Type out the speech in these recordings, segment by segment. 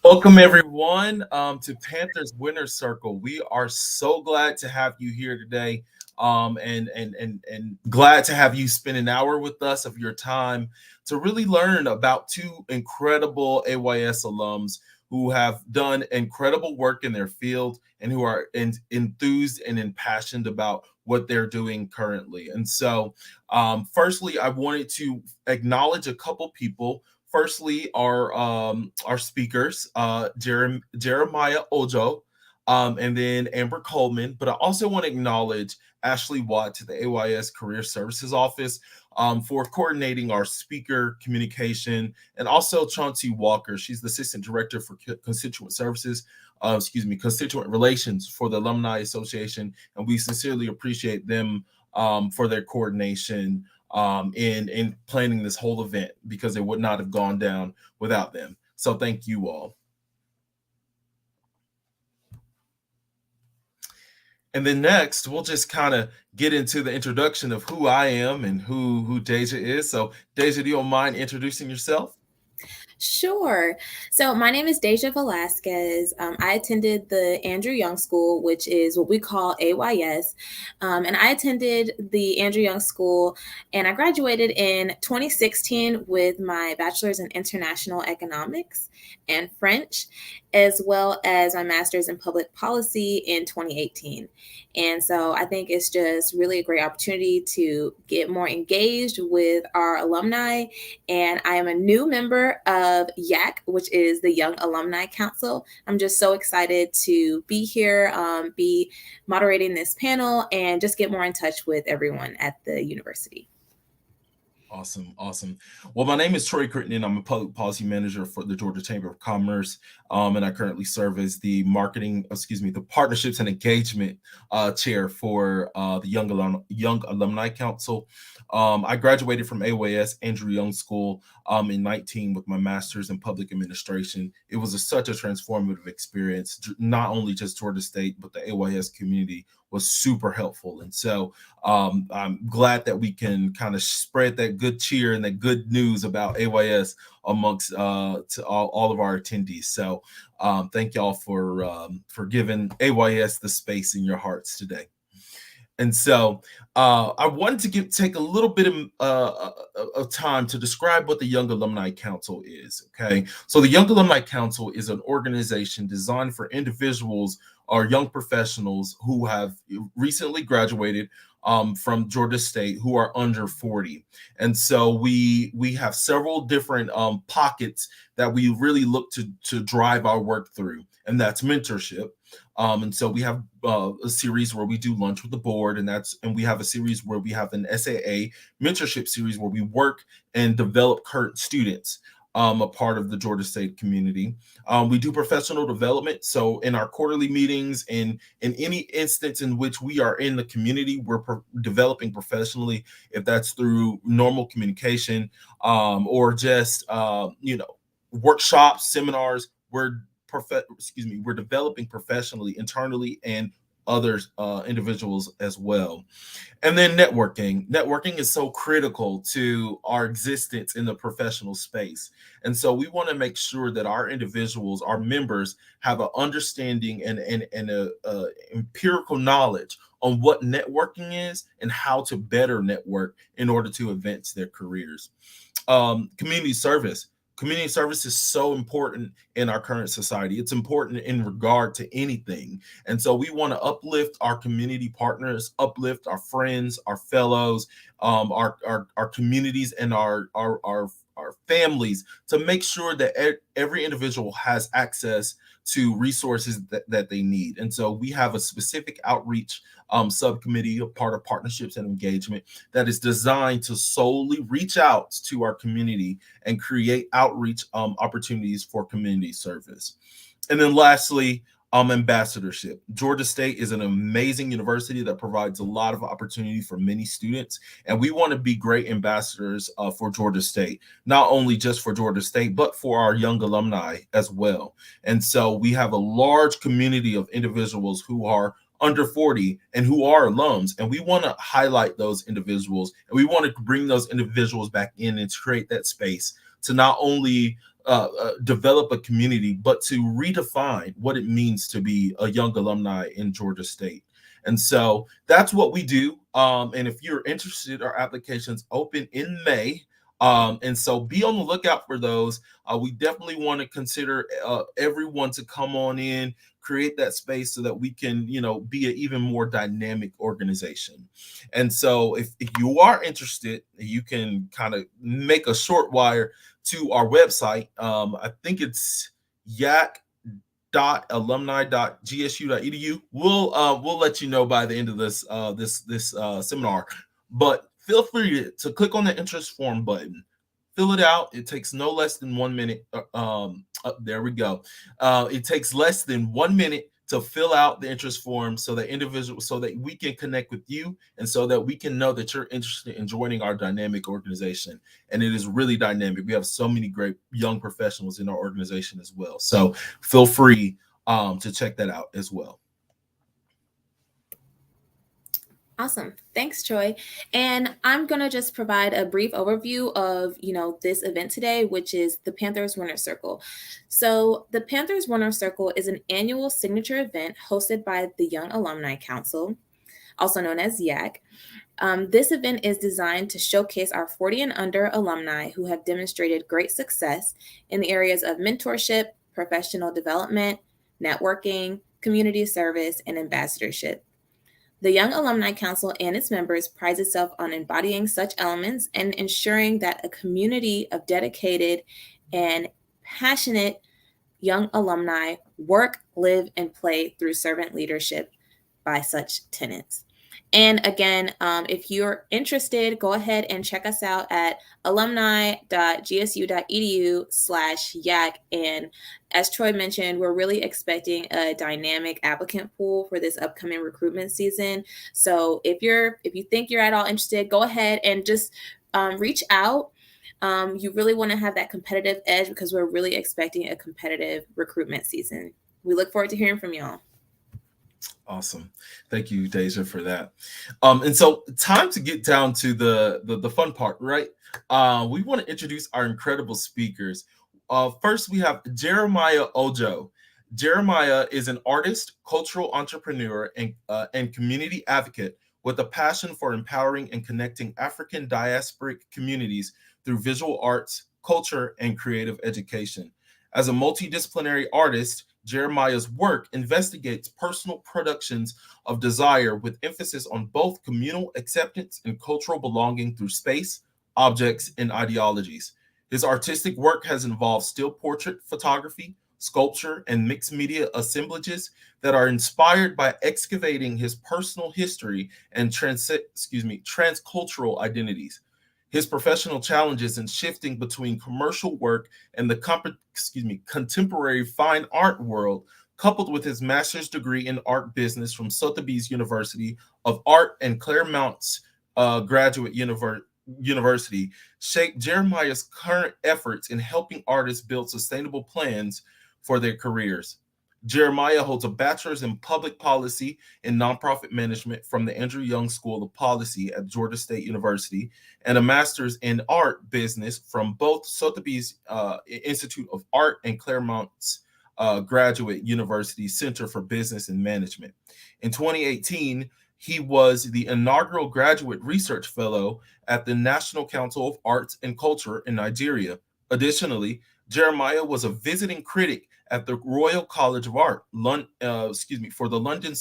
Welcome everyone to Panthers Winner Circle. We are so glad to have you here today, and glad to have you spend an hour with us of your time to really learn about two incredible AYS alums who have done incredible work in their field and who are enthused and impassioned about what they're doing currently. And so, firstly, I wanted to acknowledge a couple people. Firstly, our speakers, Jeremiah Ojo, and then Amber Coleman. But I also want to acknowledge Ashley Watt to the AYS Career Services Office for coordinating our speaker communication, and also Chauncey Walker. She's the Assistant Director for Constituent Services. Constituent Relations for the Alumni Association, and we sincerely appreciate them for their coordination in planning this whole event, because it would not have gone down without them. So thank you all. And then next, we'll just kind of get into the introduction of who I am and who Deja is. So Deja, do you mind introducing yourself? Sure. So my name is Deja Velasquez. I attended the Andrew Young School, which is what we call AYS. And I attended the Andrew Young School and I graduated in 2016 with my bachelor's in international economics and French, as well as my master's in public policy in 2018. And so I think it's just really a great opportunity to get more engaged with our alumni. And I am a new member of YAC, which is the Young Alumni Council. I'm just so excited to be here, be moderating this panel, and just get more in touch with everyone at the university. Awesome. Well, my name is Troy Crittenden. I'm a public policy manager for the Georgia Chamber of Commerce, and I currently serve as the the partnerships and engagement chair for the Young Alumni Council. I graduated from AYS Andrew Young School in 19 with my master's in public administration. It was such a transformative experience, not only just Georgia State, but the AYS community was super helpful. And so I'm glad that we can kind of spread that good cheer and that good news about AYS amongst to all of our attendees. So thank y'all for giving AYS the space in your hearts today. And so I wanted to take a little bit of time to describe what the Young Alumni Council is. Okay, so the Young Alumni Council is an organization designed for individuals or young professionals who have recently graduated from Georgia State who are under 40. And so we have several different pockets that we really look to drive our work through, and that's mentorship. And so we have a series where we do lunch with the board, and we have a series where we have an SAA mentorship series where we work and develop current students, a part of the Georgia State community. We do professional development. So in our quarterly meetings, in any instance in which we are in the community, we're developing professionally, if that's through normal communication or just workshops, seminars. We're developing professionally, internally, and others individuals as well. And then networking is so critical to our existence in the professional space. And so we want to make sure that our individuals, our members, have an understanding and a empirical knowledge on what networking is and how to better network in order to advance their careers. Community service. Community service is so important in our current society. It's important in regard to anything. And so we want to uplift our community partners, uplift our friends, our fellows, our communities, and our families, to make sure that every individual has access to resources that they need. And so we have a specific outreach subcommittee, a part of partnerships and engagement, that is designed to solely reach out to our community and create outreach opportunities for community service. And then lastly, ambassadorship. Georgia State is an amazing university that provides a lot of opportunity for many students, and we want to be great ambassadors for Georgia State, not only just for Georgia State, but for our young alumni as well. And so we have a large community of individuals who are under 40 and who are alums, and we want to highlight those individuals, and we want to bring those individuals back in and create that space to not only develop a community, but to redefine what it means to be a young alumni in Georgia State. And so that's what we do. And if you're interested, our applications open in May. And so be on the lookout for those. We definitely want to consider everyone to come on in, create that space so that we can, be an even more dynamic organization. And so if you are interested, you can kind of make a short wire to our website. I think it's yak.alumni.gsu.edu. We'll let you know by the end of this seminar. But feel free to click on the interest form button, fill it out. It takes no less than 1 minute. There we go. It takes less than 1 minute to fill out the interest form so that we can connect with you and so that we can know that you're interested in joining our dynamic organization. And it is really dynamic. We have so many great young professionals in our organization as well. So feel free to check that out as well. Awesome. Thanks, Troy. And I'm going to just provide a brief overview of, this event today, which is the Panthers Winter Circle. So the Panthers Winter Circle is an annual signature event hosted by the Young Alumni Council, also known as YAC. This event is designed to showcase our 40 and under alumni who have demonstrated great success in the areas of mentorship, professional development, networking, community service, and ambassadorship. The Young Alumni Council and its members prides itself on embodying such elements and ensuring that a community of dedicated and passionate young alumni work, live, and play through servant leadership by such tenets. And again, if you're interested, go ahead and check us out at alumni.gsu.edu/YAC. And as Troy mentioned, we're really expecting a dynamic applicant pool for this upcoming recruitment season. So if you think you're at all interested, go ahead and just reach out. You really want to have that competitive edge because we're really expecting a competitive recruitment season. We look forward to hearing from y'all. Awesome. Thank you, Deja, for that. And so time to get down to the fun part, right? We want to introduce our incredible speakers. First, we have Jeremiah Ojo. Jeremiah is an artist, cultural entrepreneur, and community advocate with a passion for empowering and connecting African diasporic communities through visual arts, culture, and creative education. As a multidisciplinary artist, Jeremiah's work investigates personal productions of desire with emphasis on both communal acceptance and cultural belonging through space, objects, and ideologies. His artistic work has involved still portrait photography, sculpture, and mixed media assemblages that are inspired by excavating his personal history and transcultural identities. His professional challenges in shifting between commercial work and the contemporary fine art world, coupled with his master's degree in art business from Sotheby's University of Art and Claremont's Graduate University, shaped Jeremiah's current efforts in helping artists build sustainable plans for their careers. Jeremiah holds a bachelor's in public policy and nonprofit management from the Andrew Young School of Policy at Georgia State University and a master's in art business from both Sotheby's Institute of Art and Claremont's Graduate University Center for Business and Management. In 2018, he was the inaugural graduate research fellow at the National Council of Arts and Culture in Nigeria. Additionally, Jeremiah was a visiting critic at the Royal College of Art, for the London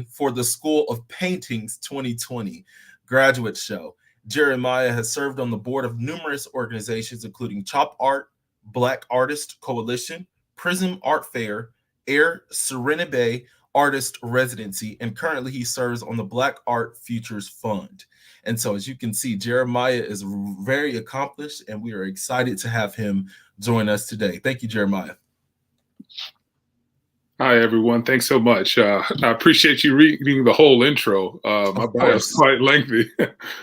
for the School of Painting's 2020 graduate show. Jeremiah has served on the board of numerous organizations, including Chop Art, Black Artist Coalition, Prism Art Fair, Air Serenity Artist Residency, and currently he serves on the Black Art Futures Fund. And so, as you can see, Jeremiah is very accomplished, and we are excited to have him join us today. Thank you, Jeremiah. Hi, everyone. Thanks so much. I appreciate you reading the whole intro. My bio is quite lengthy.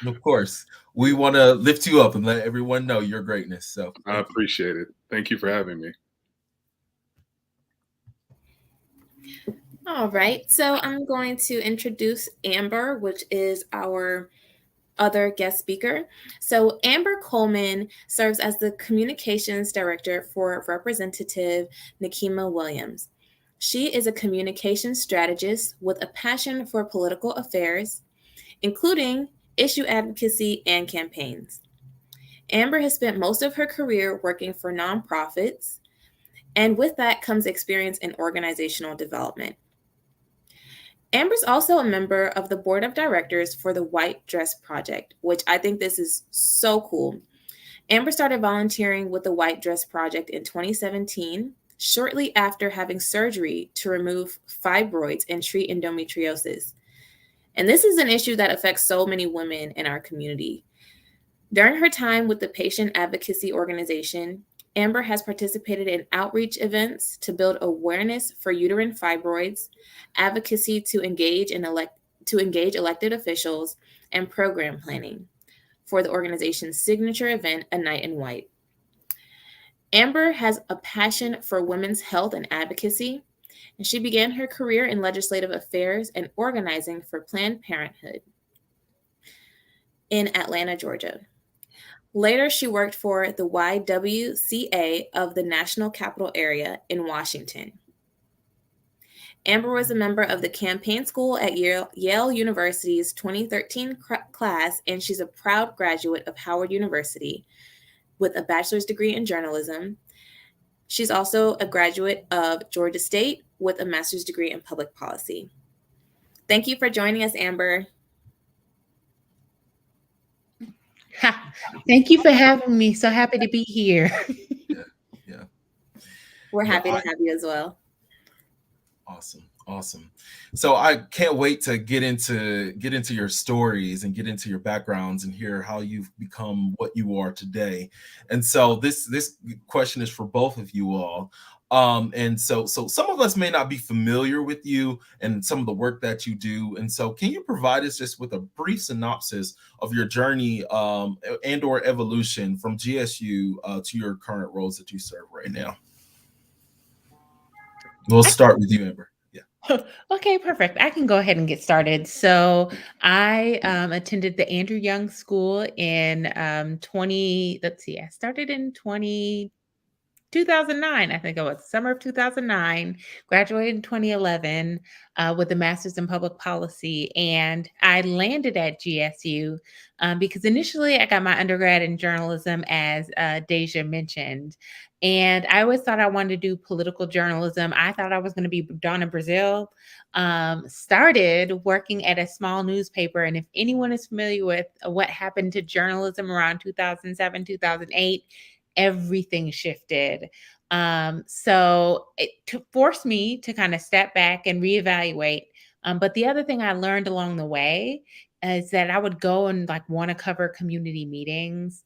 Of course. We want to lift you up and let everyone know your greatness. So I appreciate it. Thank you for having me. All right. So I'm going to introduce Amber, which is our other guest speaker. So Amber Coleman serves as the communications director for Representative Nikema Williams. She is a communication strategist with a passion for political affairs, including issue advocacy and campaigns. Amber has spent most of her career working for nonprofits, and with that comes experience in organizational development. Amber's also a member of the board of directors for the White Dress Project, which I think this is so cool. Amber started volunteering with the White Dress Project in 2017, shortly after having surgery to remove fibroids and treat endometriosis. And this is an issue that affects so many women in our community. During her time with the patient advocacy organization, Amber has participated in outreach events to build awareness for uterine fibroids, advocacy to engage elected officials, and program planning for the organization's signature event, A Night in White. Amber has a passion for women's health and advocacy, and she began her career in legislative affairs and organizing for Planned Parenthood in Atlanta, Georgia. Later, she worked for the YWCA of the National Capital Area in Washington. Amber was a member of the campaign school at Yale University's 2013 class, and she's a proud graduate of Howard University with a bachelor's degree in journalism. She's also a graduate of Georgia State with a master's degree in public policy. Thank you for joining us, Amber. Thank you for having me. So happy to be here. Yeah. We're happy to have you as well. Awesome. So I can't wait to get into your stories and get into your backgrounds and hear how you've become what you are today. And so this question is for both of you all. And so some of us may not be familiar with you and some of the work that you do. And so can you provide us just with a brief synopsis of your journey and or evolution from GSU to your current roles that you serve right now? We'll start with you, Amber. Yeah. Okay, perfect. I can go ahead and get started. So I attended the Andrew Young School in I started in 2009, I think it was summer of 2009, graduated in 2011 with a master's in public policy. And I landed at GSU because initially I got my undergrad in journalism, as Deja mentioned. And I always thought I wanted to do political journalism. I thought I was going to be Donna Brazile. Started working at a small newspaper. And if anyone is familiar with what happened to journalism around 2007, 2008, everything shifted. So it forced me to kind of step back and reevaluate. But the other thing I learned along the way is that I would go and want to cover community meetings.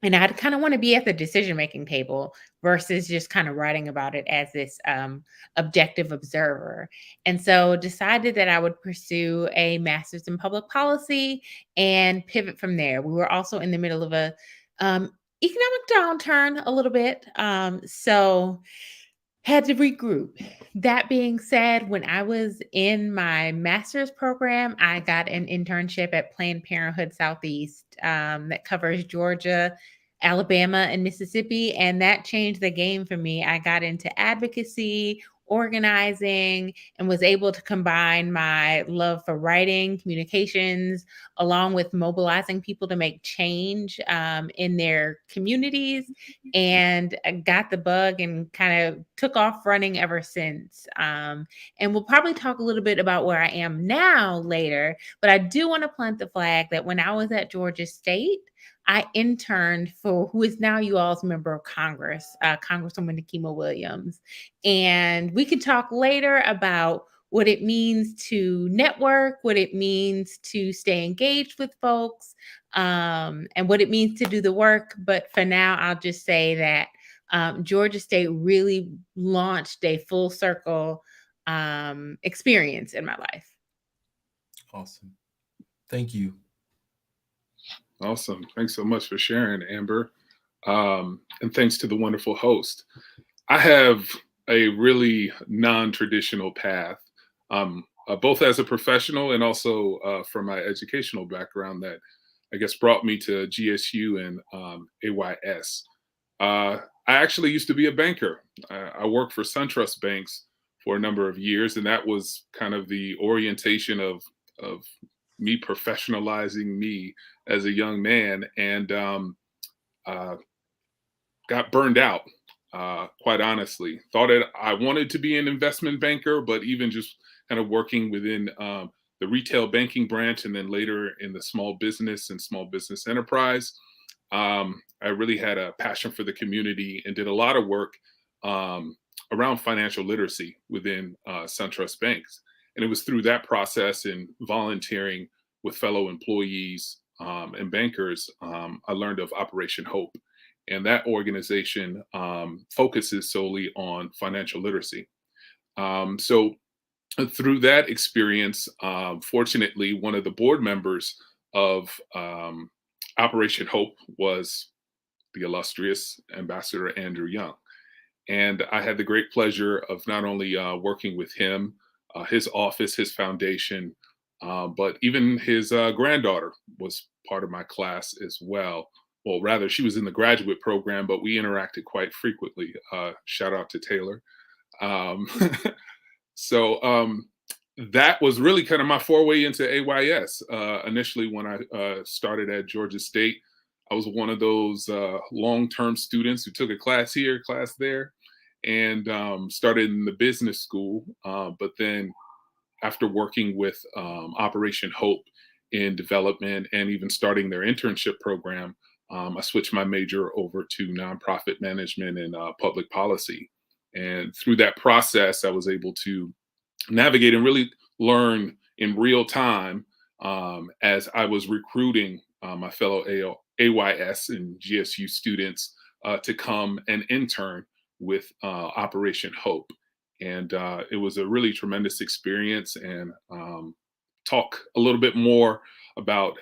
And I'd kind of want to be at the decision-making table versus just kind of writing about it as this objective observer. And so decided that I would pursue a master's in public policy and pivot from there. We were also in the middle of a economic downturn a little bit. So had to regroup. That being said, when I was in my master's program, I got an internship at Planned Parenthood Southeast that covers Georgia, Alabama, and Mississippi. And that changed the game for me. I got into advocacy, organizing, and was able to combine my love for writing, communications, along with mobilizing people to make change in their communities, and I got the bug and kind of took off running ever since. And we'll probably talk a little bit about where I am now later, but I do want to plant the flag that when I was at Georgia State, I interned for who is now you all's member of Congress, Congresswoman Nikema Williams. And we can talk later about what it means to network, what it means to stay engaged with folks, and what it means to do the work. But for now, I'll just say that Georgia State really launched a full circle experience in my life. Awesome. Thank you. Awesome. Thanks so much for sharing, Amber. And thanks to the wonderful host. I have a really non-traditional path, both as a professional and also from my educational background, that I guess, brought me to GSU and AYS. I actually used to be a banker. I worked for SunTrust Banks for a number of years, and that was kind of the orientation of me professionalizing me as a young man, and uh, got burned out. Quite honestly, thought that I wanted to be an investment banker, but even just kind of working within the retail banking branch, and then later in the small business and small business enterprise, I really had a passion for the community and did a lot of work around financial literacy within SunTrust Banks. And it was through that process and volunteering with fellow employees and bankers, I learned of Operation Hope. And that organization focuses solely on financial literacy. So through that experience, fortunately, one of the board members of Operation Hope was the illustrious Ambassador Andrew Young. And I had the great pleasure of not only working with him, his office, his foundation, but even his granddaughter was part of my class as well. Well, rather, she was in the graduate program, but we interacted quite frequently. Shout out to Taylor. Um, so that was really kind of my foray into AYS. Initially, when I started at Georgia State, I was one of those long-term students who took a class here, class there, and started in the business school. But then after working with Operation Hope in development and even starting their internship program, I switched my major over to nonprofit management and public policy. And through that process, I was able to navigate and really learn in real time as I was recruiting my fellow AYS and GSU students to come and intern with Operation Hope. And it was a really tremendous experience, and talk a little bit more about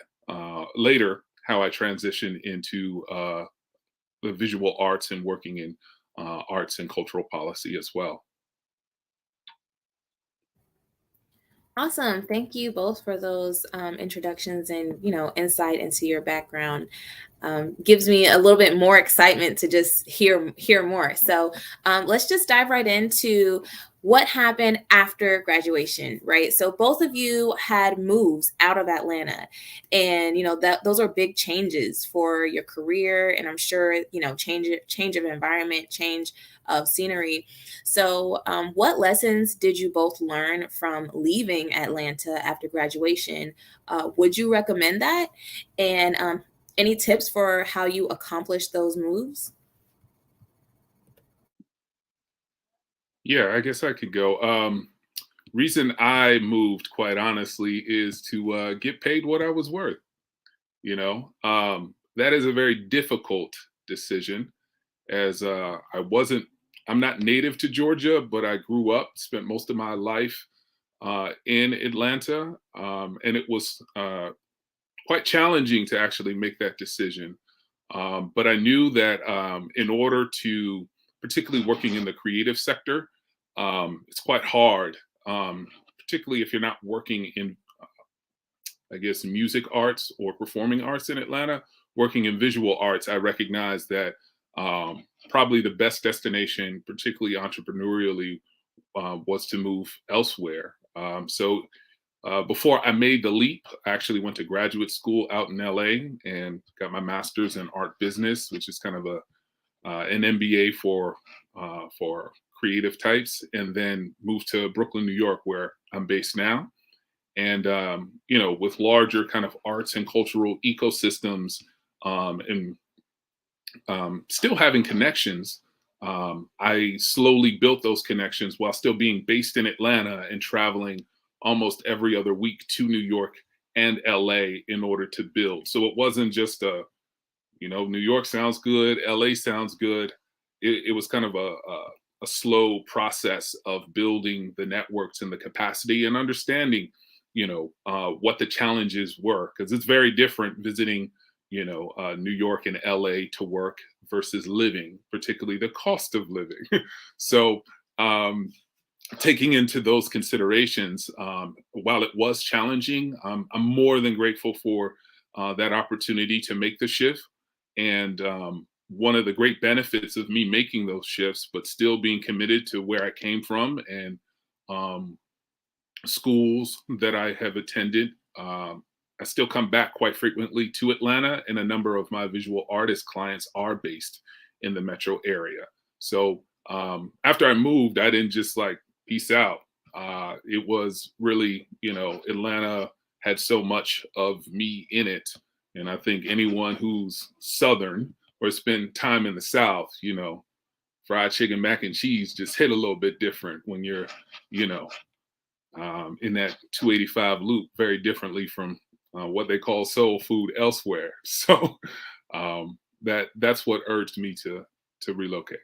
later how I transitioned into the visual arts and working in arts and cultural policy as well. Awesome. Thank you both for those introductions and, insight into your background. Gives me a little bit more excitement to just hear more. So let's just dive right into what happened after graduation, right? So both of you had moves out of Atlanta, and that those are big changes for your career, and I'm sure change of environment, change of scenery. So what lessons did you both learn from leaving Atlanta after graduation? Would you recommend that? And any tips for how you accomplished those moves? Yeah, I guess I could go. Reason I moved, quite honestly, is to get paid what I was worth. That is a very difficult decision, as I'm not native to Georgia, but I grew up, spent most of my life in Atlanta, and it was quite challenging to actually make that decision. But I knew that in order to, particularly working in the creative sector, it's quite hard, particularly if you're not working in, I guess, music arts or performing arts in Atlanta. Working in visual arts, I recognize that probably the best destination, particularly entrepreneurially, was to move elsewhere. So before I made the leap, I actually went to graduate school out in LA and got my master's in art business, which is kind of an MBA for creative types, and then moved to Brooklyn, New York, where I'm based now. And with larger kind of arts and cultural ecosystems, and still having connections, I slowly built those connections while still being based in Atlanta and traveling almost every other week to New York and LA in order to build. So it wasn't just New York sounds good, LA sounds good. It was kind of a slow process of building the networks and the capacity and understanding, what the challenges were, because it's very different visiting, New York and LA to work versus living, particularly the cost of living. So taking into those considerations, while it was challenging, I'm more than grateful for that opportunity to make the shift. And one of the great benefits of me making those shifts, but still being committed to where I came from and um, schools that I have attended. I still come back quite frequently to Atlanta, and a number of my visual artist clients are based in the metro area. So after I moved, I didn't just like peace out. It was really, Atlanta had so much of me in it. And I think anyone who's Southern or spent time in the South, fried chicken, mac and cheese just hit a little bit different when you're, you know, in that 285 loop very differently from what they call soul food elsewhere. So that's what urged me to relocate.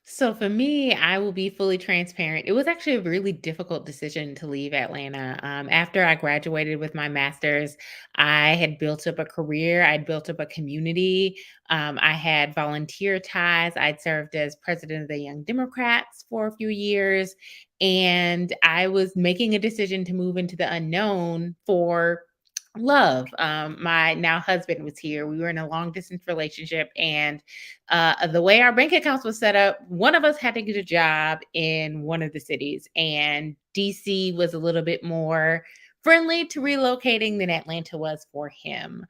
So for me, I will be fully transparent. It was actually a really difficult decision to leave Atlanta. After I graduated with my master's, I had built up a career, I'd built up a community. I had volunteer ties. I'd served as president of the Young Democrats for a few years. And I was making a decision to move into the unknown for love. My now husband was here. We were in a long distance relationship, and the way our bank accounts was set up, one of us had to get a job in one of the cities, and DC was a little bit more friendly to relocating than Atlanta was for him.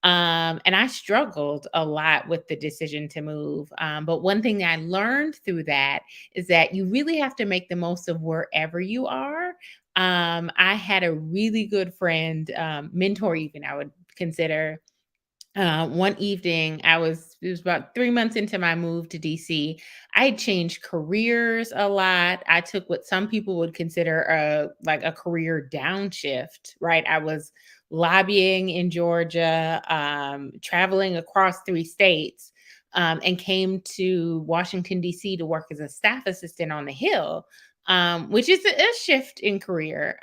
And I struggled a lot with the decision to move. But one thing that I learned through that is that you really have to make the most of wherever you are. I had a really good friend, mentor, even I would consider. One evening, it was about 3 months into my move to DC. I had changed careers a lot. I took what some people would consider a career downshift, right? I was lobbying in Georgia, traveling across 3 states, and came to Washington, DC to work as a staff assistant on the Hill, which is a shift in career.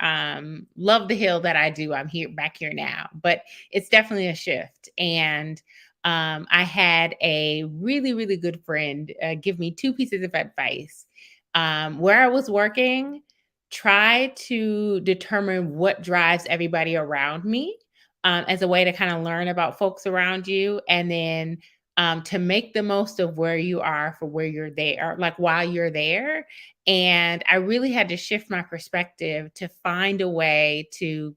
Love the Hill that I do. I'm back here now, but it's definitely a shift. And I had a really, really good friend give me 2 pieces of advice. Where I was working, try to determine what drives everybody around me, as a way to kind of learn about folks around you. And then to make the most of where you are for where you're there, like while you're there. And I really had to shift my perspective to find a way to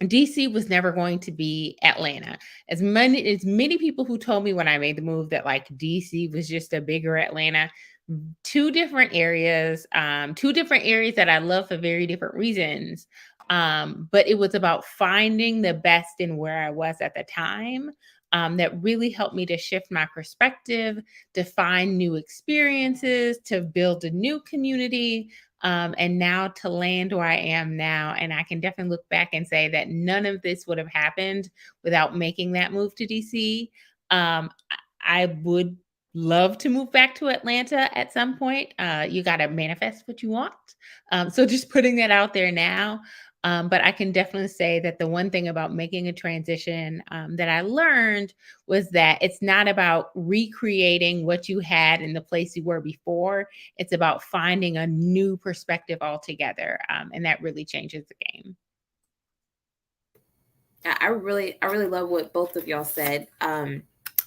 DC was never going to be Atlanta. As many people who told me when I made the move that like DC was just a bigger Atlanta. Two different areas that I love for very different reasons. But it was about finding the best in where I was at the time. That really helped me to shift my perspective, to find new experiences, to build a new community, and now to land where I am now. And I can definitely look back and say that none of this would have happened without making that move to DC. I would love to move back to Atlanta at some point. You got to manifest what you want. So just putting that out there now. But I can definitely say that the one thing about making a transition that I learned was that it's not about recreating what you had in the place you were before. It's about finding a new perspective altogether. And that really changes the game. I really love what both of y'all said.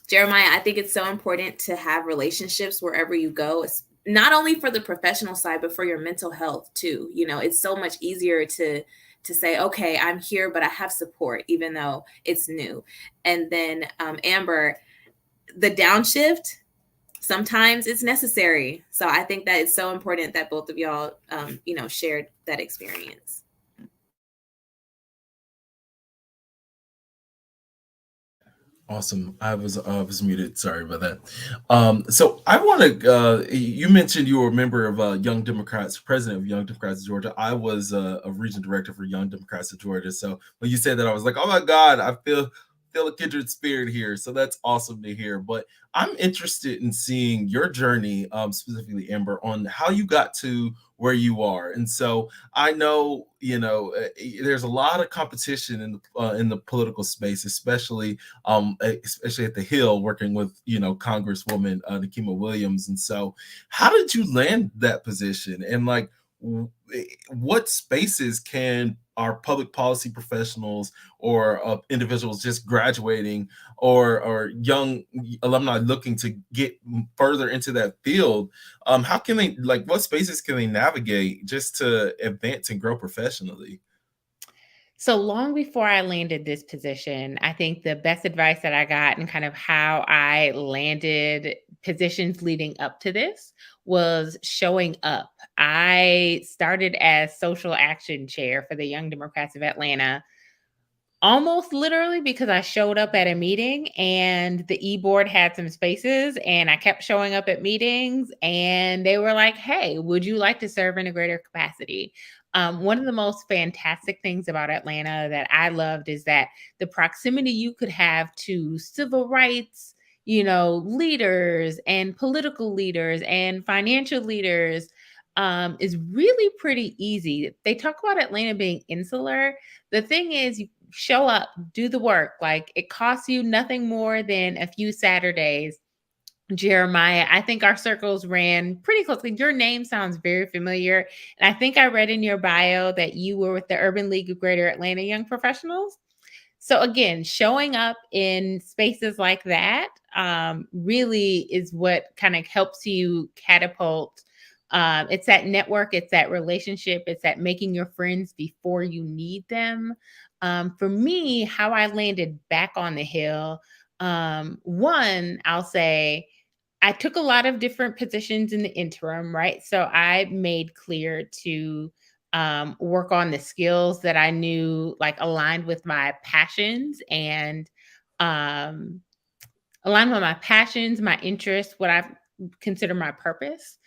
Jeremiah, I think it's so important to have relationships wherever you go. It's not only for the professional side, but for your mental health too. It's so much easier to say, okay, I'm here, but I have support, even though it's new. And then Amber, the downshift, sometimes it's necessary. So I think that it's so important that both of y'all, shared that experience. Awesome. I was muted. Sorry about that. So I want to. You mentioned you were a member of Young Democrats, president of Young Democrats of Georgia. I was a region director for Young Democrats of Georgia. So when you said that, I was like, oh my God, I feel a kindred spirit here. So that's awesome to hear. But I'm interested in seeing your journey, specifically Amber, on how you got to where you are. And so I know, there's a lot of competition in the political space, especially at the Hill, working with Congresswoman Nikema Williams. And so, how did you land that position? And like, what spaces can our public policy professionals or individuals just graduating or young alumni looking to get further into that field, how can they, like, what spaces can they navigate just to advance and grow professionally? So long before I landed this position, I think the best advice that I got and kind of how I landed positions leading up to this was showing up. I started as social action chair for the Young Democrats of Atlanta almost literally because I showed up at a meeting and the e-board had some spaces and I kept showing up at meetings and they were like, "Hey, would you like to serve in a greater capacity?" One of the most fantastic things about Atlanta that I loved is that the proximity you could have to civil rights, leaders and political leaders and financial leaders is really pretty easy. They talk about Atlanta being insular. The thing is, you show up, do the work. Like, it costs you nothing more than a few Saturdays. Jeremiah, I think our circles ran pretty closely. Your name sounds very familiar. And I think I read in your bio that you were with the Urban League of Greater Atlanta Young Professionals. So again, showing up in spaces like that really is what kind of helps you catapult. It's that network, it's that relationship, it's that making your friends before you need them. For me, how I landed back on the Hill, one, I'll say, I took a lot of different positions in the interim, right? So I made clear to work on the skills that I knew like aligned with my passions and um, aligned with my passions, my interests, what I consider my purpose.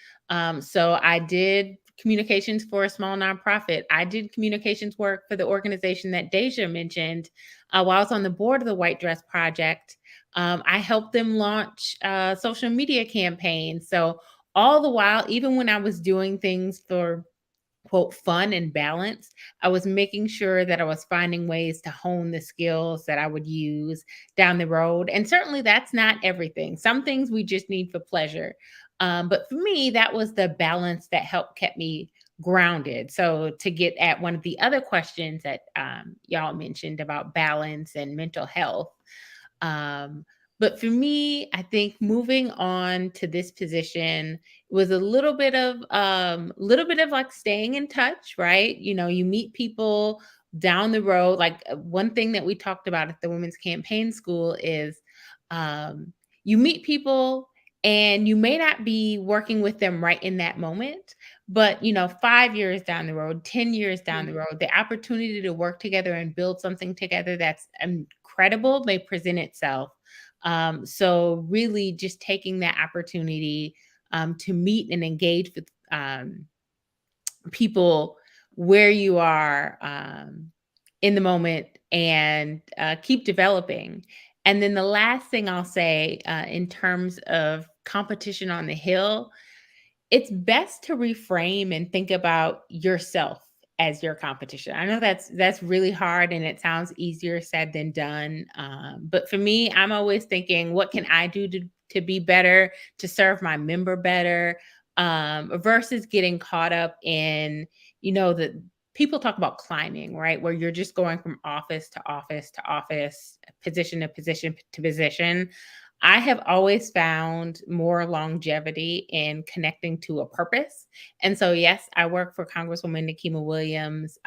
So I did communications for a small nonprofit. I did communications work for the organization that Deja mentioned while I was on the board of the White Dress Project. I helped them launch social media campaigns. So all the while, even when I was doing things for quote fun and balance, I was making sure that I was finding ways to hone the skills that I would use down the road. And certainly that's not everything. Some things we just need for pleasure. But for me, that was the balance that helped kept me grounded. So to get at one of the other questions that y'all mentioned about balance and mental health, um, but for me, I think moving on to this position was a little bit of like staying in touch, right? You meet people down the road. Like one thing that we talked about at the Women's Campaign School is um, you meet people and you may not be working with them right in that moment, but 5 years down the road, 10 years down the road, the opportunity to work together and build something together that's incredible may present itself. So really just taking that opportunity to meet and engage with people where you are in the moment and keep developing. And then the last thing I'll say in terms of competition on the Hill, it's best to reframe and think about yourself as your competition. I know that's really hard and it sounds easier said than done. But for me, I'm always thinking, what can I do to be better, to serve my member better, versus getting caught up in, the people talk about climbing, right? Where you're just going from office to office to office, position to position to position. I have always found more longevity in connecting to a purpose. And so, yes, I work for Congresswoman Nikema Williams.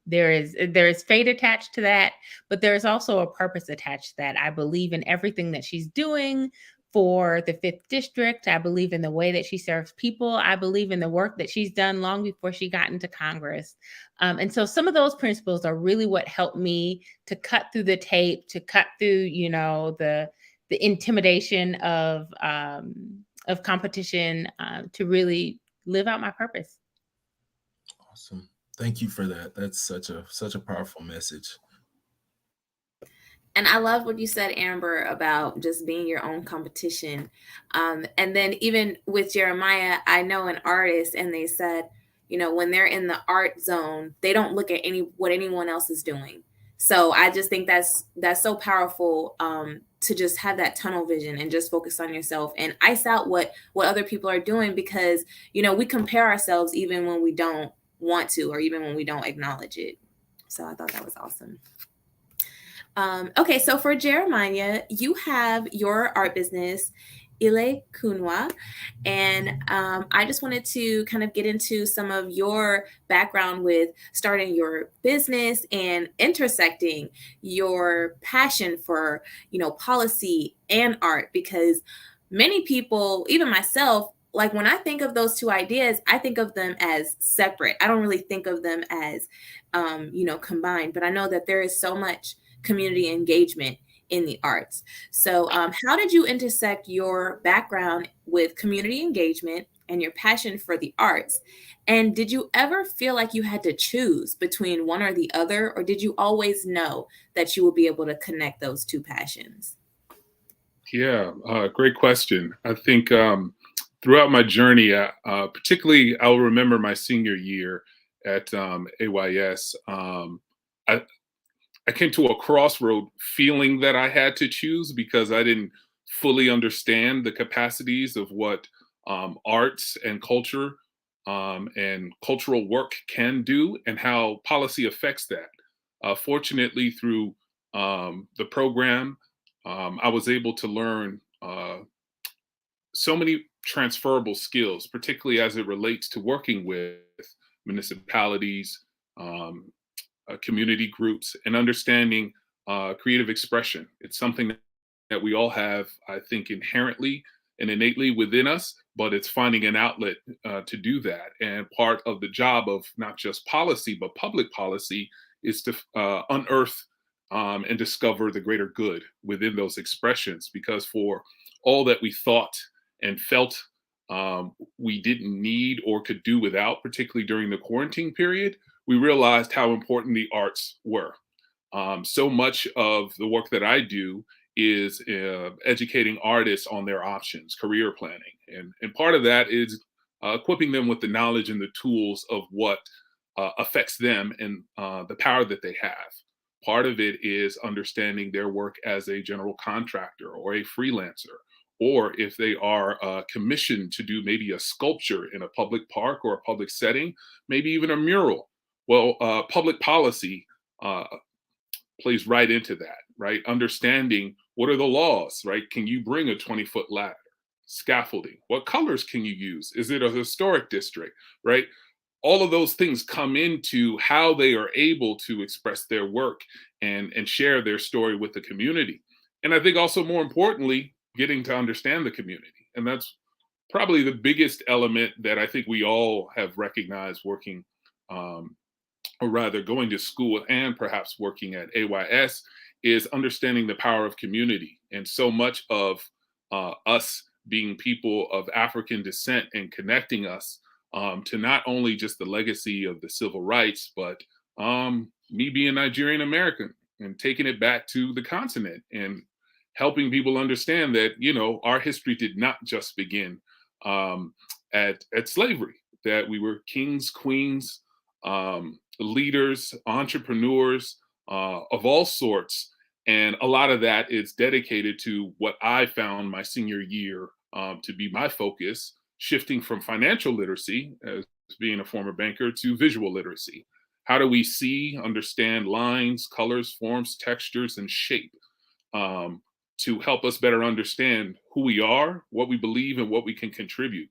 There is fate attached to that, but there's also a purpose attached to that. I believe in everything that she's doing for the 5th District. I believe in the way that she serves people. I believe in the work that she's done long before she got into Congress. And so some of those principles are really what helped me to cut through the tape, to cut through, the intimidation of competition to really live out my purpose. Awesome. Thank you for that. That's such a powerful message. And I love what you said, Amber, about just being your own competition. And then even with Jeremiah, I know an artist, and they said, when they're in the art zone, they don't look at what anyone else is doing. So I just think that's so powerful to just have that tunnel vision and just focus on yourself and ice out what other people are doing, because we compare ourselves even when we don't want to, or even when we don't acknowledge it. So I thought that was awesome. Okay, so for Jeremiah, you have your art business, Ile Kunwa, and I just wanted to kind of get into some of your background with starting your business and intersecting your passion for, policy and art, because many people, even myself, like when I think of those two ideas, I think of them as separate. I don't really think of them as, combined, but I know that there is so much community engagement in the arts. So, how did you intersect your background with community engagement and your passion for the arts? And did you ever feel like you had to choose between one or the other, or did you always know that you would be able to connect those two passions? Yeah, great question. I think throughout my journey, particularly I'll remember my senior year at AYS. I, I came to a crossroad feeling that I had to choose because I didn't fully understand the capacities of what arts and culture and cultural work can do and how policy affects that. Fortunately, through the program, I was able to learn so many transferable skills, particularly as it relates to working with municipalities, um, community groups, and understanding creative expression. It's something that we all have, I think, inherently and innately within us, but it's finding an outlet to do that. And part of the job of not just policy, but public policy is to unearth and discover the greater good within those expressions. Because for all that we thought and felt we didn't need or could do without, particularly during the quarantine period, we realized how important the arts were. So much of the work that I do is educating artists on their options, career planning. And part of that is equipping them with the knowledge and the tools of what affects them and the power that they have. Part of it is understanding their work as a general contractor or a freelancer, or if they are commissioned to do maybe a sculpture in a public park or a public setting, maybe even a mural. Well, public policy plays right into that, right? Understanding what are the laws, right? Can you bring a 20-foot ladder? Scaffolding. What colors can you use? Is it a historic district, right? All of those things come into how they are able to express their work and share their story with the community. And I think also more importantly, getting to understand the community. And that's probably the biggest element that I think we all have recognized working or rather going to school and perhaps working at AYS, is understanding the power of community. And so much of us being people of African descent and connecting us to not only just the legacy of the civil rights, but me being Nigerian American and taking it back to the continent and helping people understand that, our history did not just begin at slavery, that we were kings, queens, leaders, entrepreneurs of all sorts. And a lot of that is dedicated to what I found my senior year to be my focus, shifting from financial literacy as being a former banker to visual literacy. How do we see, understand lines, colors, forms, textures, and shape to help us better understand who we are, what we believe, and what we can contribute?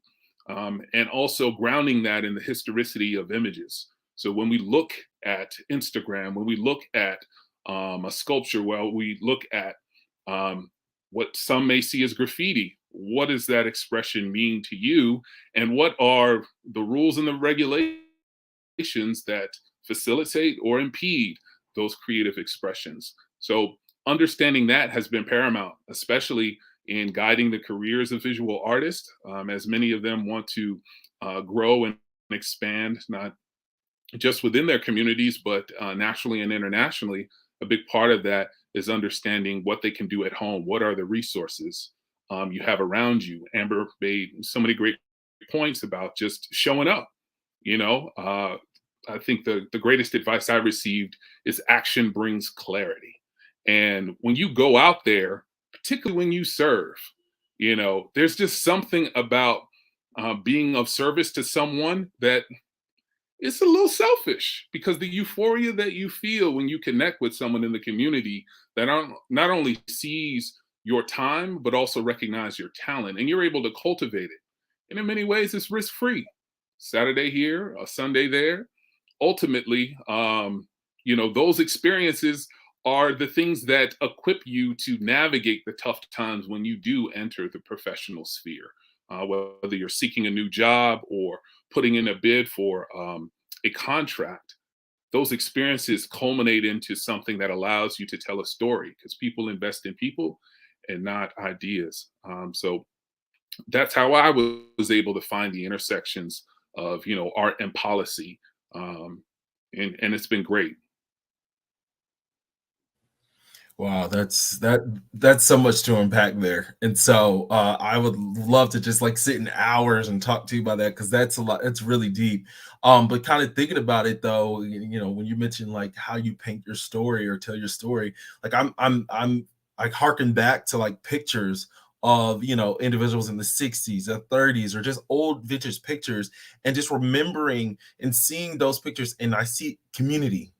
And also grounding that in the historicity of images. So when we look at Instagram, when we look at a sculpture, well, we look at what some may see as graffiti. What does that expression mean to you? And what are the rules and the regulations that facilitate or impede those creative expressions? So understanding that has been paramount, especially in guiding the careers of visual artists, as many of them want to grow and expand, not just within their communities, but nationally and internationally. A big part of that is understanding what they can do at home. What are the resources you have around you? Amber made so many great points about just showing up. I think the greatest advice I received is action brings clarity. And when you go out there, particularly when you serve, there's just something about being of service to someone that it's a little selfish, because the euphoria that you feel when you connect with someone in the community that not only sees your time, but also recognize your talent, and you're able to cultivate it. And in many ways, it's risk free. Saturday here, a Sunday there. Ultimately, those experiences are the things that equip you to navigate the tough times when you do enter the professional sphere. Whether you're seeking a new job or putting in a bid for a contract, those experiences culminate into something that allows you to tell a story, because people invest in people and not ideas. So that's how I was able to find the intersections of art and policy, and it's been great. Wow, that's so much to unpack there. And so I would love to just like sit in hours and talk to you about that, because that's a lot, it's really deep. But kind of thinking about it though, when you mentioned like how you paint your story or tell your story, like I'm I harken back to like pictures of individuals in the 60s or 30s or just old vintage pictures, and just remembering and seeing those pictures, and I see community.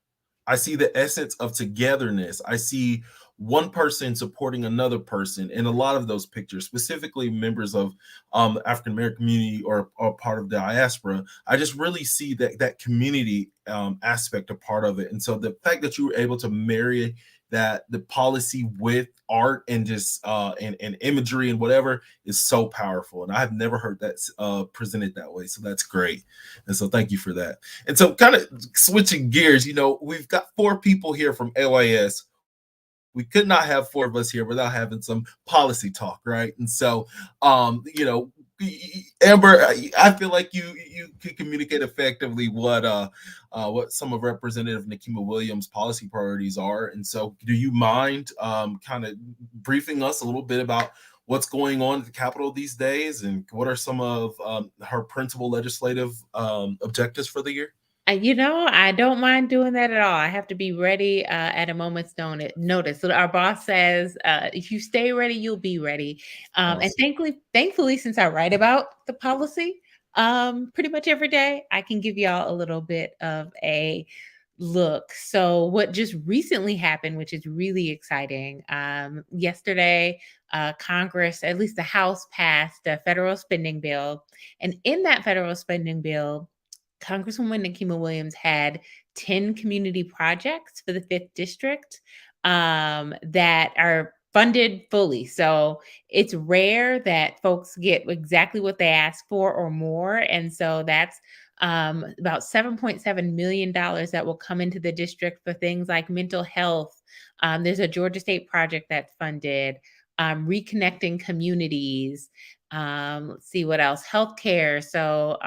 I see the essence of togetherness. I see one person supporting another person in a lot of those pictures, specifically members of African American community or part of the diaspora. I just really see that community aspect a part of it. And so the fact that you were able to marry the policy with art and just and imagery and whatever is so powerful. And I have never heard that presented that way. So that's great. And so thank you for that. And so, kind of switching gears, we've got 4 people here from AYS. We could not have 4 of us here without having some policy talk, right? And so, Amber, I feel like you could communicate effectively what some of Representative Nikema Williams' policy priorities are. And so, do you mind kind of briefing us a little bit about what's going on at the Capitol these days, and what are some of her principal legislative objectives for the year? I don't mind doing that at all. I have to be ready at a moment's notice. So our boss says, if you stay ready, you'll be ready. And Awesome. thankfully, since I write about the policy pretty much every day, I can give y'all a little bit of a look. So what just recently happened, which is really exciting, yesterday, Congress, at least the House, passed a federal spending bill. And in that federal spending bill, Congresswoman Nikema Williams had 10 community projects for the 5th district that are funded fully. So it's rare that folks get exactly what they ask for or more. And so that's about $7.7 million that will come into the district for things like mental health. There's a Georgia State project that's funded, reconnecting communities. Let's see what else, healthcare. So,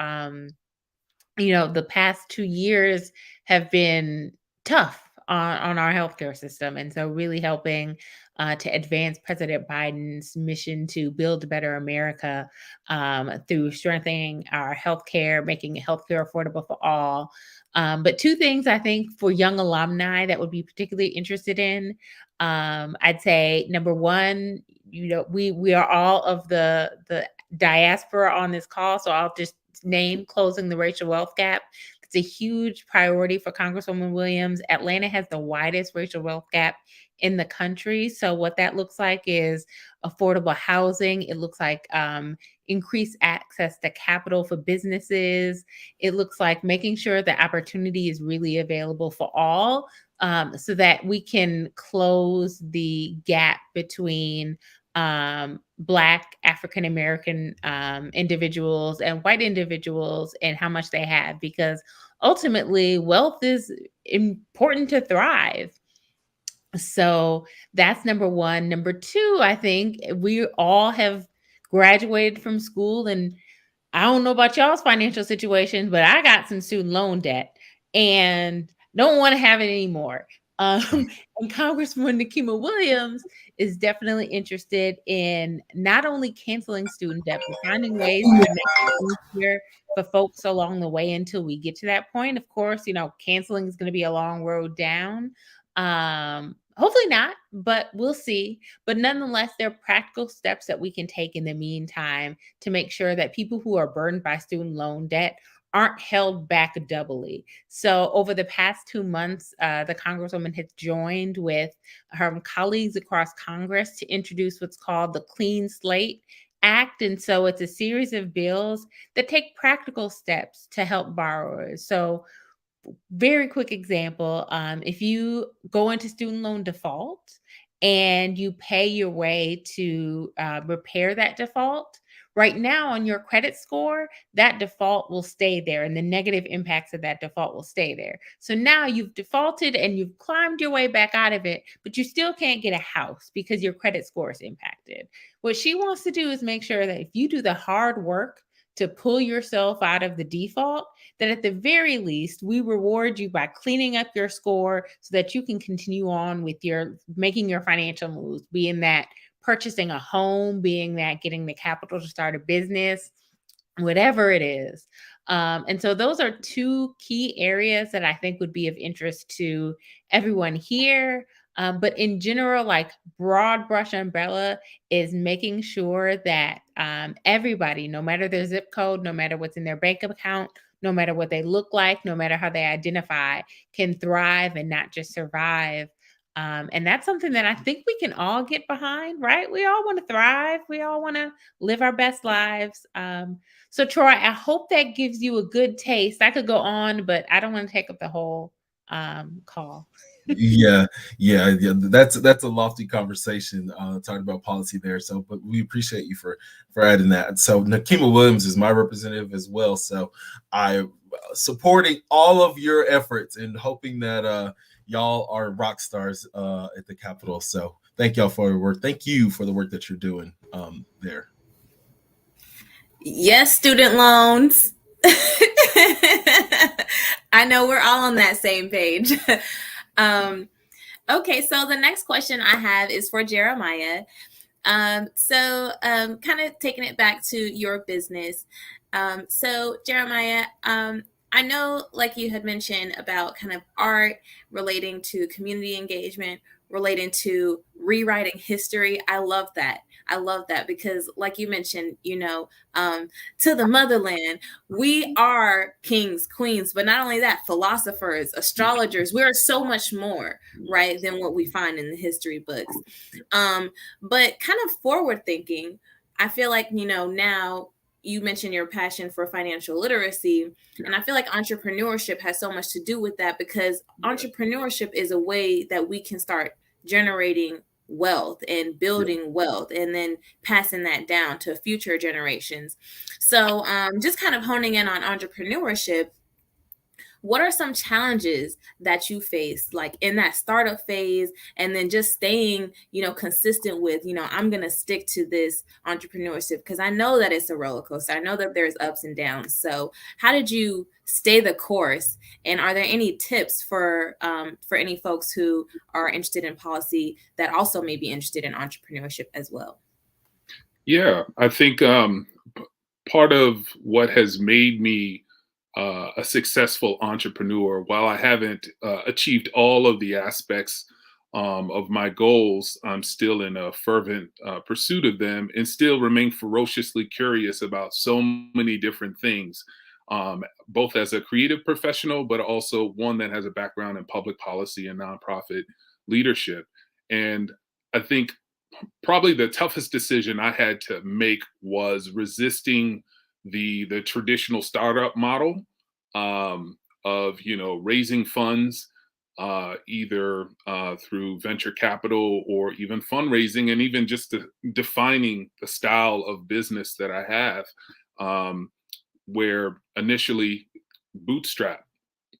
the past 2 years have been tough on our healthcare system. And so really helping to advance President Biden's mission to build a better America through strengthening our healthcare, making healthcare affordable for all. But 2 things I think for young alumni that would be particularly interested in, I'd say number 1, we are all of the diaspora on this call. So I'll just name closing the racial wealth gap. It's a huge priority for Congresswoman Williams. Atlanta has the widest racial wealth gap in the country. So what that looks like is affordable housing. It looks like increased access to capital for businesses. It looks like making sure that opportunity is really available for all, so that we can close the gap between Black African American individuals and white individuals and how much they have, because ultimately wealth is important to thrive. So that's number 1. Number 2, I think we all have graduated from school, and I don't know about y'all's financial situations, but I got some student loan debt and don't want to have it anymore. And Congresswoman Nikema Williams is definitely interested in not only canceling student debt, but finding ways to make it easier for folks along the way until we get to that point. Of course, canceling is going to be a long road down. Hopefully not, but we'll see. But nonetheless, there are practical steps that we can take in the meantime to make sure that people who are burdened by student loan debt aren't held back doubly. So, over the past 2 months, the Congresswoman has joined with her colleagues across Congress to introduce what's called the Clean Slate Act. And so, it's a series of bills that take practical steps to help borrowers. So, very quick example, if you go into student loan default and you pay your way to repair that default, right now on your credit score, that default will stay there and the negative impacts of that default will stay there. So now you've defaulted and you've climbed your way back out of it, but you still can't get a house because your credit score is impacted. What she wants to do is make sure that if you do the hard work to pull yourself out of the default, that at the very least, we reward you by cleaning up your score so that you can continue on with your making your financial moves, being that purchasing a home, being that getting the capital to start a business, whatever it is. And so those are two key areas that I think would be of interest to everyone here. But in general, like broad brush umbrella is making sure that everybody, no matter their zip code, no matter what's in their bank account, no matter what they look like, no matter how they identify, can thrive and not just survive. And that's something that I think we can all get behind, right? We all want to thrive. We all want to live our best lives. So, Troy, I hope that gives you a good taste. I could go on, but I don't want to take up the whole call. Yeah. That's a lofty conversation talking about policy there. So, but we appreciate you for adding that. So, Nakima Williams is my representative as well. So, I supporting all of your efforts and hoping that y'all are rock stars at the Capitol. So, thank y'all for your work. Thank you for the work that you're doing there. Yes, student loans. I know we're all on that same page. Okay, so the next question I have is for Jeremiah. Kind of taking it back to your business. So Jeremiah, I know, like you had mentioned about kind of art relating to community engagement, relating to rewriting history. I love that. Because, like you mentioned, to the motherland, we are kings, queens, but not only that, philosophers, astrologers. We are so much more, right, than what we find in the history books. But kind of forward thinking, I feel like, now you mentioned your passion for financial literacy. And I feel like entrepreneurship has so much to do with that, because entrepreneurship is a way that we can start generating wealth and building wealth and then passing that down to future generations. So just kind of honing in on entrepreneurship, what are some challenges that you face, like in that startup phase, and then just staying, consistent with, I'm going to stick to this entrepreneurship, because I know that it's a roller coaster. I know that there's ups and downs. So how did you stay the course? And are there any tips for any folks who are interested in policy that also may be interested in entrepreneurship as well? Yeah, I think part of what has made me a successful entrepreneur, while I haven't achieved all of the aspects of my goals, I'm still in a fervent pursuit of them and still remain ferociously curious about so many different things, both as a creative professional, but also one that has a background in public policy and nonprofit leadership. And I think probably the toughest decision I had to make was resisting the traditional startup model of raising funds either through venture capital or even fundraising, and even just defining the style of business that I have, where initially bootstrap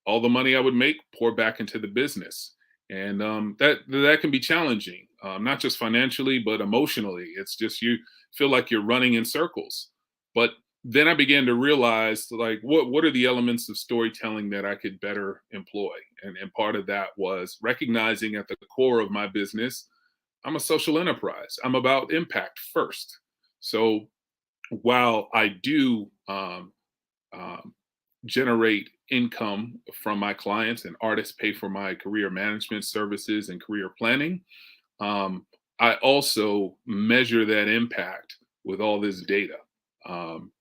all the money I would make, pour back into the business. And that can be challenging, not just financially, but emotionally. It's just you feel like you're running in circles. But then I began to realize, like, what are the elements of storytelling that I could better employ? And part of that was recognizing at the core of my business, I'm a social enterprise. I'm about impact first. So while I do generate income from my clients, and artists pay for my career management services and career planning. um, I also measure that impact with all this data.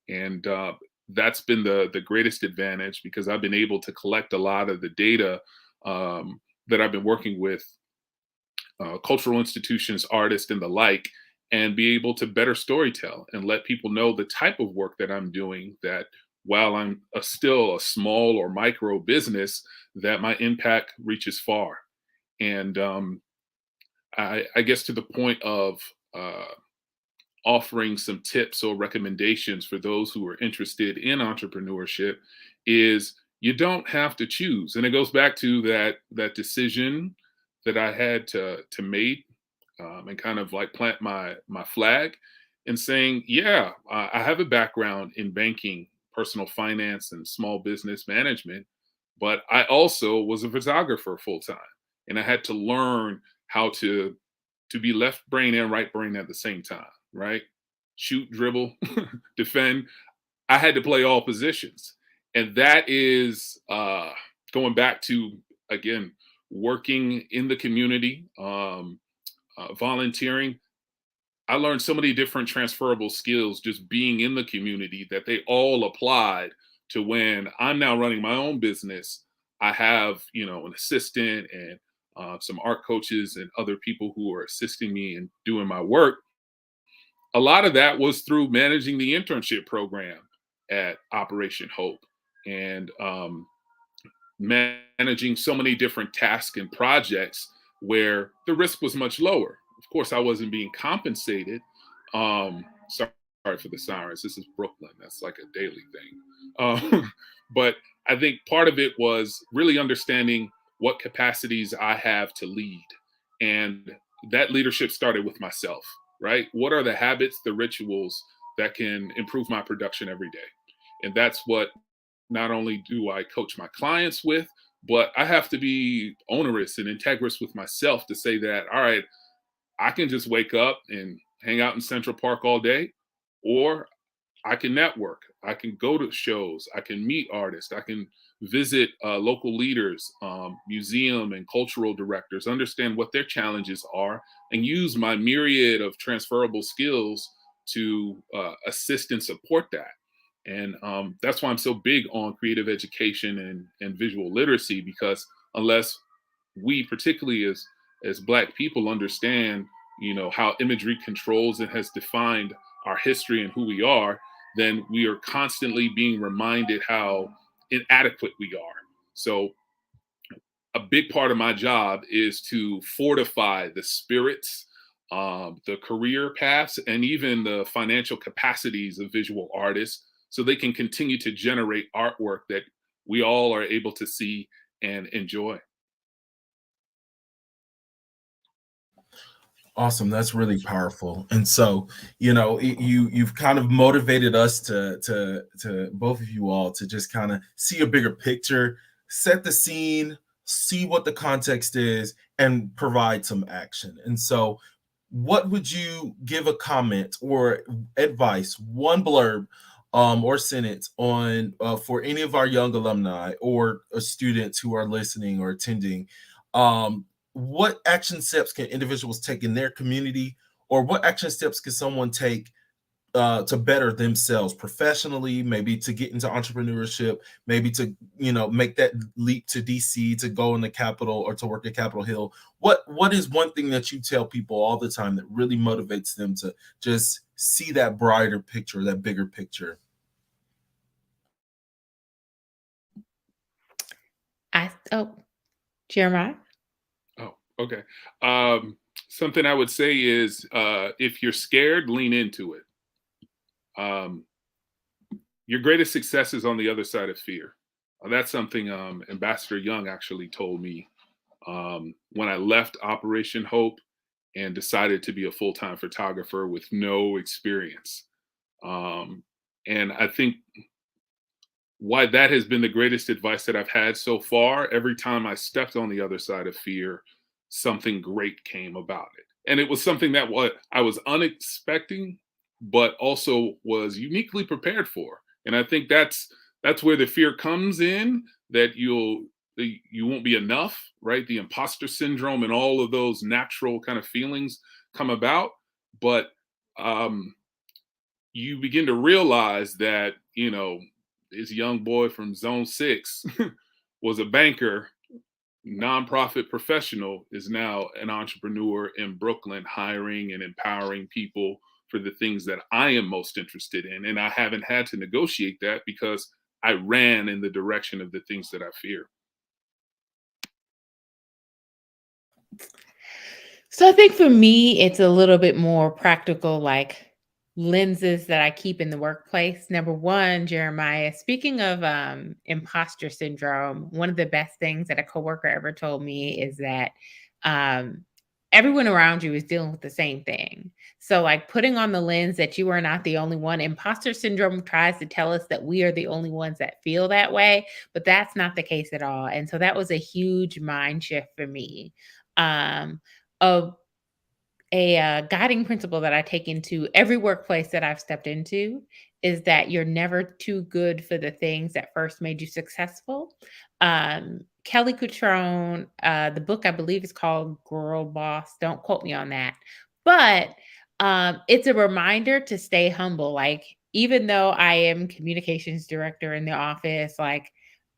And that's been the greatest advantage, because I've been able to collect a lot of the data that I've been working with cultural institutions, artists, and the like, and be able to better storytell and let people know the type of work that I'm doing. That while I'm still a small or micro business, that my impact reaches far. And I guess to the point of uh, offering some tips or recommendations for those who are interested in entrepreneurship is, you don't have to choose. And it goes back to that decision that I had to make, and kind of like plant my flag and saying, yeah, I have a background in banking, personal finance, and small business management, but I also was a photographer full time, and I had to learn how to be left brain and right brain at the same time, right? Shoot, dribble, defend. I had to play all positions. And that is going back to, again, working in the community, volunteering. I learned so many different transferable skills just being in the community, that they all applied to when I'm now running my own business. I have, an assistant and some art coaches and other people who are assisting me in doing my work. A lot of that was through managing the internship program at Operation Hope, and managing so many different tasks and projects where the risk was much lower. Of course, I wasn't being compensated. Sorry for the sirens. This is Brooklyn. That's like a daily thing. But I think part of it was really understanding what capacities I have to lead. And that leadership started with myself, right? What are the habits, the rituals that can improve my production every day? And that's what not only do I coach my clients with, but I have to be onerous and integrous with myself to say that, all right, I can just wake up and hang out in Central Park all day, or I can network. I can go to shows. I can meet artists. I can visit local leaders, museum and cultural directors, understand what their challenges are, and use my myriad of transferable skills to assist and support that. And that's why I'm so big on creative education and visual literacy, because unless we, particularly as Black people, understand, how imagery controls and has defined our history and who we are, then we are constantly being reminded how inadequate we are. So a big part of my job is to fortify the spirits, the career paths, and even the financial capacities of visual artists, so they can continue to generate artwork that we all are able to see and enjoy. Awesome. That's really powerful. And so, you've kind of motivated us to both of you all to just kind of see a bigger picture, set the scene, see what the context is, and provide some action. And so, what would you give a comment or advice, one blurb or sentence on for any of our young alumni or students who are listening or attending? What action steps can individuals take in their community, or what action steps can someone take to better themselves professionally, maybe to get into entrepreneurship, maybe to make that leap to DC to go in the Capitol or to work at Capitol Hill? What is one thing that you tell people all the time that really motivates them to just see that brighter picture, that bigger picture? Jeremiah. Oh, okay. Something I would say is, if you're scared, lean into it. Um, your greatest success is on the other side of fear. That's something Ambassador Young actually told me when I left Operation Hope and decided to be a full-time photographer with no experience. And I think why that has been the greatest advice that I've had so far. Every time I stepped on the other side of fear, something great came about it. And it was something that what I was unexpecting, but also was uniquely prepared for. And I think that's where the fear comes in, that you won't be enough, right? The imposter syndrome and all of those natural kind of feelings come about. But you begin to realize that, this young boy from Zone 6 was a banker, nonprofit professional, is now an entrepreneur in Brooklyn, hiring and empowering people for the things that I am most interested in. And I haven't had to negotiate that because I ran in the direction of the things that I fear. So I think for me, it's a little bit more practical, like lenses that I keep in the workplace. Number one, Jeremiah, speaking of imposter syndrome, one of the best things that a coworker ever told me is that um, everyone around you is dealing with the same thing. So, like putting on the lens that you are not the only one. Imposter syndrome tries to tell us that we are the only ones that feel that way, but that's not the case at all. And so that was a huge mind shift for me. Um, of a guiding principle that I take into every workplace that I've stepped into is that you're never too good for the things that first made you successful. Kelly Cutrone, the book I believe is called Girl Boss. Don't quote me on that, but it's a reminder to stay humble. Like even though I am communications director in the office, like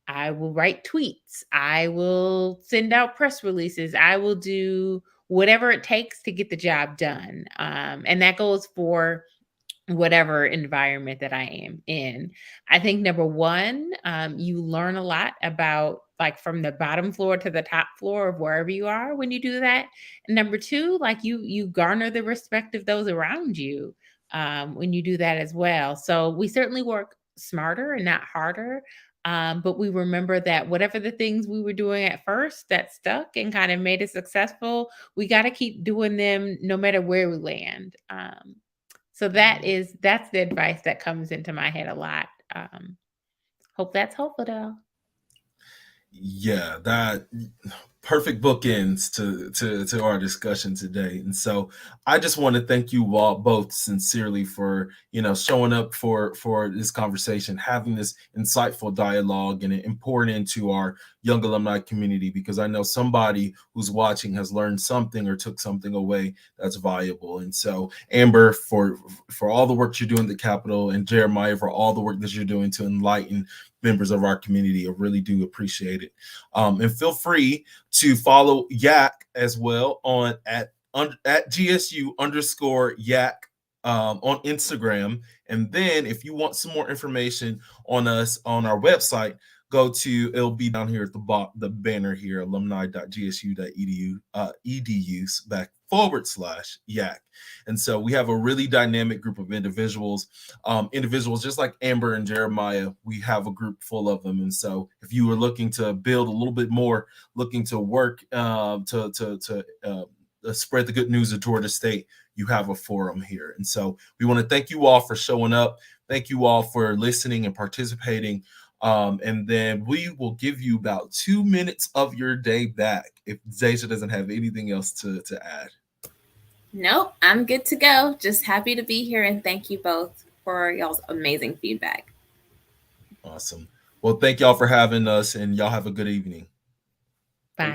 I will write tweets, I will send out press releases, I will do whatever it takes to get the job done. And that goes for whatever environment that I am in. I think number one, you learn a lot about like from the bottom floor to the top floor of wherever you are when you do that. And number two, like you garner the respect of those around you when you do that as well. So we certainly work smarter and not harder. But we remember that whatever the things we were doing at first that stuck and kind of made us successful, we got to keep doing them no matter where we land. So that's the advice that comes into my head a lot. Hope that's helpful though. Yeah, that perfect bookends to our discussion today. And so I just want to thank you all both sincerely for showing up for this conversation, having this insightful dialogue, and pouring into our young alumni community, because I know somebody who's watching has learned something or took something away that's valuable. And so Amber, for all the work you're doing at the Capitol, and Jeremiah, for all the work that you're doing to enlighten members of our community, I really do appreciate it. And feel free to follow Yak as well on at GSU_Yak on Instagram. And then if you want some more information on us on our website, go to, it'll be down here at the banner here, alumni.gsu.edu/yak. And so we have a really dynamic group of individuals just like Amber and Jeremiah. We have a group full of them. And so if you are looking to build a little bit more, looking to work to spread the good news of Georgia State, you have a forum here. And so we want to thank you all for showing up. Thank you all for listening and participating. And then we will give you about 2 minutes of your day back if Zaja doesn't have anything else to add. Nope, I'm good to go. Just happy to be here, and thank you both for y'all's amazing feedback. Awesome. Well, thank y'all for having us, and y'all have a good evening. Bye.